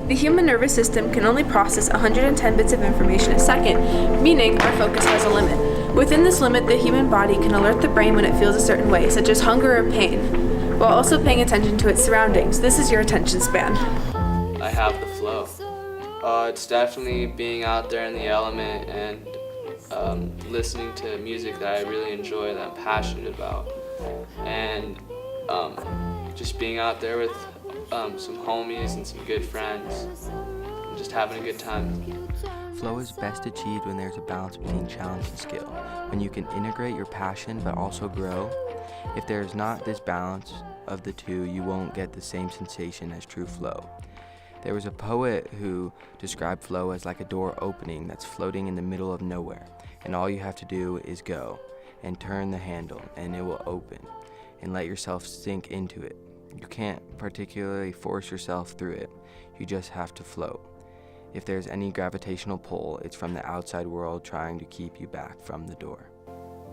The human nervous system can only process 110 bits of information a second, meaning our focus has a limit. Within this limit, the human body can alert the brain when it feels a certain way, such as hunger or pain, while also paying attention to its surroundings. This is your attention span. I have the flow. It's definitely being out there in the element and listening to music that I really enjoy, that I'm passionate about, and just being out there with some homies and some good friends, and just having a good time. Flow is best achieved when there's a balance between challenge and skill, when you can integrate your passion but also grow. If there is not this balance of the two, you won't get the same sensation as true flow. There was a poet who described flow as like a door opening that's floating in the middle of nowhere, and all you have to do is go and turn the handle and it will open, and let yourself sink into it. You can't particularly force yourself through it, you just have to float. If there's any gravitational pull, it's from the outside world trying to keep you back from the door.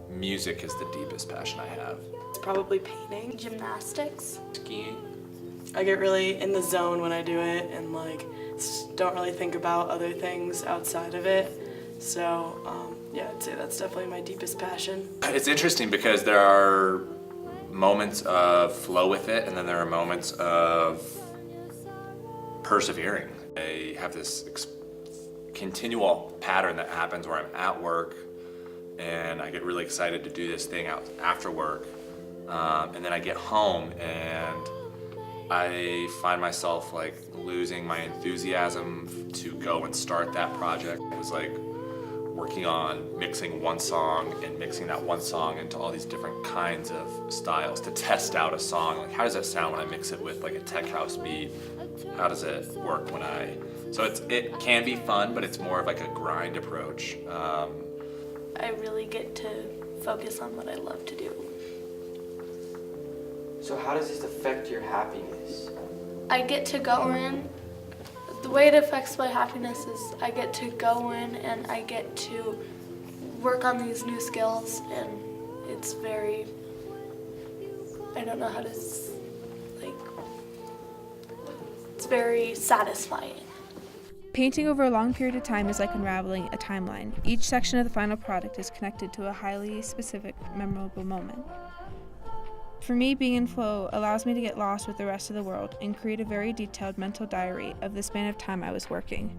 Music is the deepest passion I have. It's probably painting. Gymnastics. Skiing. I get really in the zone when I do it and don't really think about other things outside of it. So yeah, I'd say that's definitely my deepest passion. It's interesting because there are moments of flow with it, and then there are moments of persevering. I have this continual pattern that happens where I'm at work and I get really excited to do this thing out after work, and then I get home and I find myself losing my enthusiasm to go and start that project. It was like working on mixing one song and mixing that one song into all these different kinds of styles to test out a song. How does that sound when I mix it with a tech house beat? How does it work when so it can be fun, but it's more of a grind approach. I really get to focus on what I love to do. So how does this affect your happiness? I get to go in. The way it affects my happiness is I get to go in and I get to work on these new skills, and it's very, I don't know how to, it's very satisfying. Painting over a long period of time is like unraveling a timeline. Each section of the final product is connected to a highly specific, memorable moment. For me, being in flow allows me to get lost with the rest of the world and create a very detailed mental diary of the span of time I was working.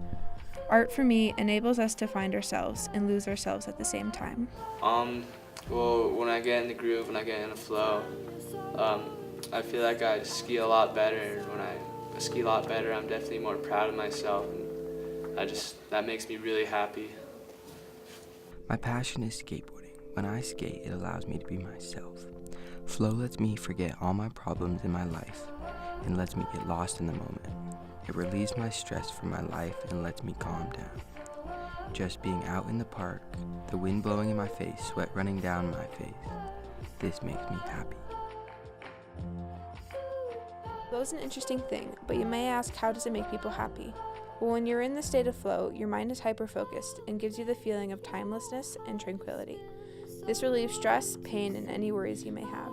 Art for me enables us to find ourselves and lose ourselves at the same time. Well, when I get in the groove, when I get in the flow, I feel like I ski a lot better, and when I ski a lot better, I'm definitely more proud of myself, and that makes me really happy. My passion is skateboarding. When I skate, it allows me to be myself. Flow lets me forget all my problems in my life and lets me get lost in the moment. It relieves my stress from my life and lets me calm down. Just being out in the park, the wind blowing in my face, sweat running down my face, this makes me happy. Flow is an interesting thing, but you may ask, how does it make people happy? Well, when you're in the state of flow, your mind is hyper-focused and gives you the feeling of timelessness and tranquility. This relieves stress, pain, and any worries you may have.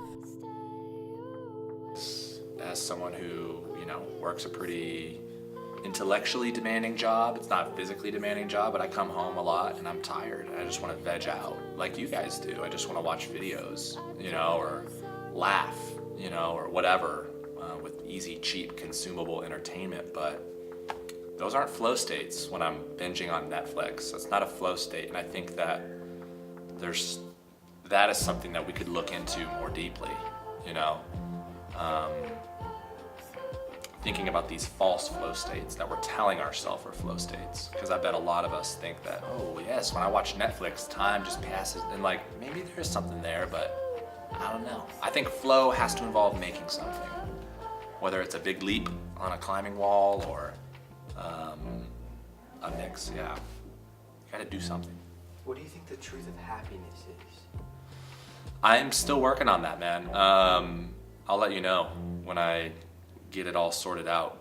As someone who, works a pretty intellectually demanding job, it's not a physically demanding job, but I come home a lot and I'm tired. I just want to veg out like you guys do. I just want to watch videos, or laugh, or whatever, with easy, cheap, consumable entertainment. But those aren't flow states when I'm binging on Netflix. That's not a flow state, and I think that that is something that we could look into more deeply, thinking about these false flow states that we're telling ourselves are flow states. Because I bet a lot of us think that, oh yes, when I watch Netflix, time just passes, and maybe there's something there, but I don't know. I think flow has to involve making something, whether it's a big leap on a climbing wall or a mix, yeah. You gotta do something. What do you think the truth of happiness is? I'm still working on that, man. I'll let you know when I get it all sorted out.